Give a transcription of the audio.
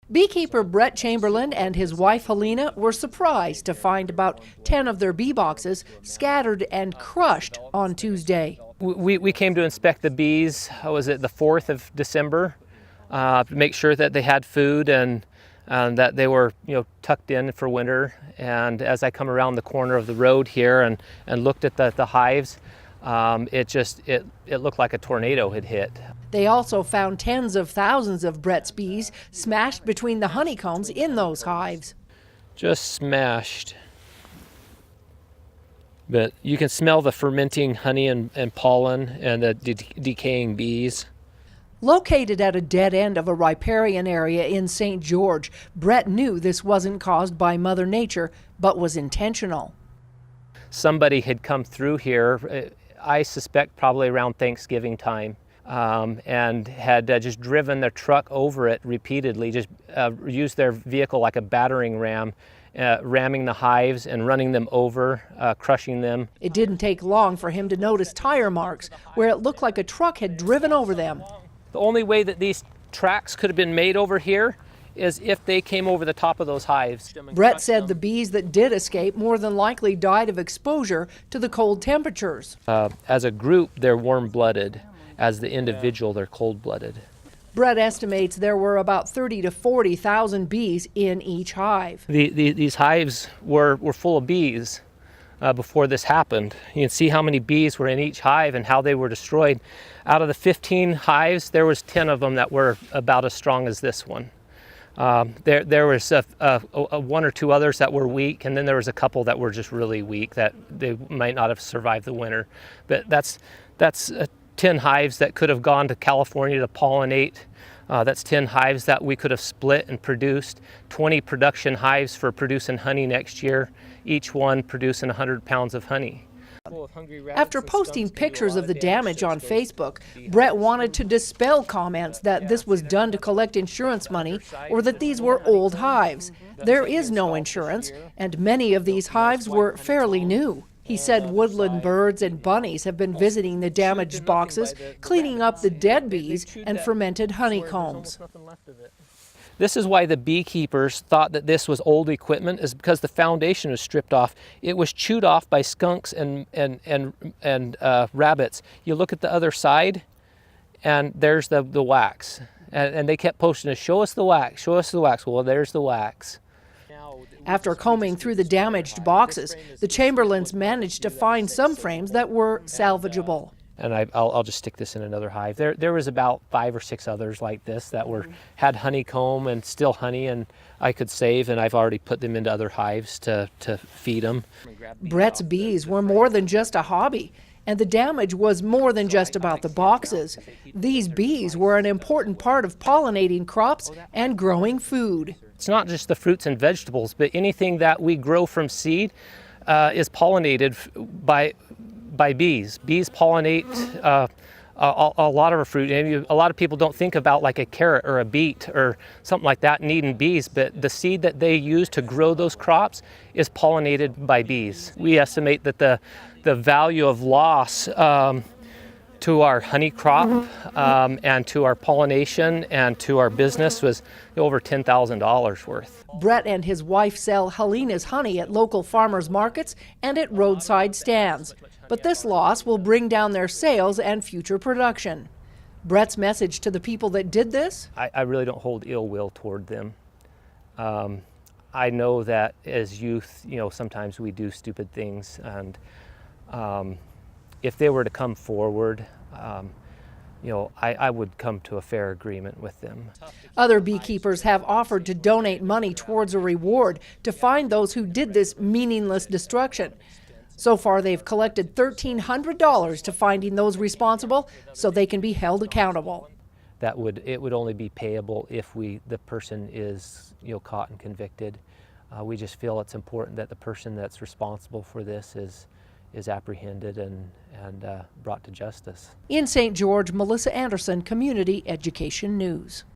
Beekeeper Brett Chamberlain and his wife Helena were surprised to find about 10 of their bee boxes scattered and crushed on Tuesday. We came to inspect the bees, was it the 4th of December, to make sure that they had food and that they were tucked in for winter. And as I come around the corner of the road here and looked at the hives, it looked like a tornado had hit. They also found tens of thousands of Brett's bees smashed between the honeycombs in those hives. Just smashed. But you can smell the fermenting honey and pollen and the decaying bees. Located at a dead end of a riparian area in St. George, Brett knew this wasn't caused by Mother Nature, but was intentional. Somebody had come through here, I suspect probably around Thanksgiving time, and had just driven their truck over it repeatedly, just used their vehicle like a battering ram, ramming the hives and running them over, crushing them. It didn't take long for him to notice tire marks where it looked like a truck had driven over them. The only way that these tracks could have been made over here is if they came over the top of those hives. Brett said the bees that did escape more than likely died of exposure to the cold temperatures. As a group, they're warm-blooded. As the individual, they're cold-blooded. Brett estimates there were about 30 to 40,000 bees in each hive. These hives were full of bees before this happened. You can see how many bees were in each hive and how they were destroyed. Out of the 15 hives, there was 10 of them that were about as strong as this one. There was one or two others that were weak, and then there was a couple that were just really weak that they might not have survived the winter. But that's 10 hives that could have gone to California to pollinate. That's 10 hives that we could have split and produced. 20 production hives for producing honey next year, each one producing 100 pounds of honey. After posting pictures of the damage on Facebook, Brett wanted to dispel comments that this was done to collect insurance money or that these were old hives. There is no insurance, and many of these hives were fairly new. He said woodland birds and bunnies have been visiting the damaged boxes, cleaning up the dead bees and fermented honeycombs. This is why the beekeepers thought that this was old equipment, is because the foundation was stripped off. It was chewed off by skunks and rabbits. You look at the other side, and there's the wax. And they kept posting, show us the wax, show us the wax. Well, there's the wax. After combing through the damaged boxes, the Chamberlains managed to find some frames that were salvageable. And I'll just stick this in another hive. There was about 5 or 6 others like this that had honeycomb and still honey, and I could save, and I've already put them into other hives to feed them. Brett's bees were more than just a hobby, and the damage was more than just about the boxes. These bees were an important part of pollinating crops and growing food. It's not just the fruits and vegetables, but anything that we grow from seed is pollinated by bees. Bees pollinate a lot of our fruit. And a lot of people don't think about like a carrot or a beet or something like that needing bees, but the seed that they use to grow those crops is pollinated by bees. We estimate that the value of loss to our honey crop and to our pollination and to our business was over $10,000 worth. Brett and his wife sell Helena's honey at local farmers markets and at roadside stands. But this loss will bring down their sales and future production. Brett's message to the people that did this? I really don't hold ill will toward them. I know that as youth, sometimes we do stupid things, and if they were to come forward, I would come to a fair agreement with them. Other beekeepers have offered to donate money towards a reward to find those who did this meaningless destruction. So far, they've collected $1,300 to finding those responsible so they can be held accountable. It would only be payable if the person is caught and convicted. We just feel it's important that the person that's responsible for this is apprehended and brought to justice. In St. George, Melissa Anderson, Community Education News.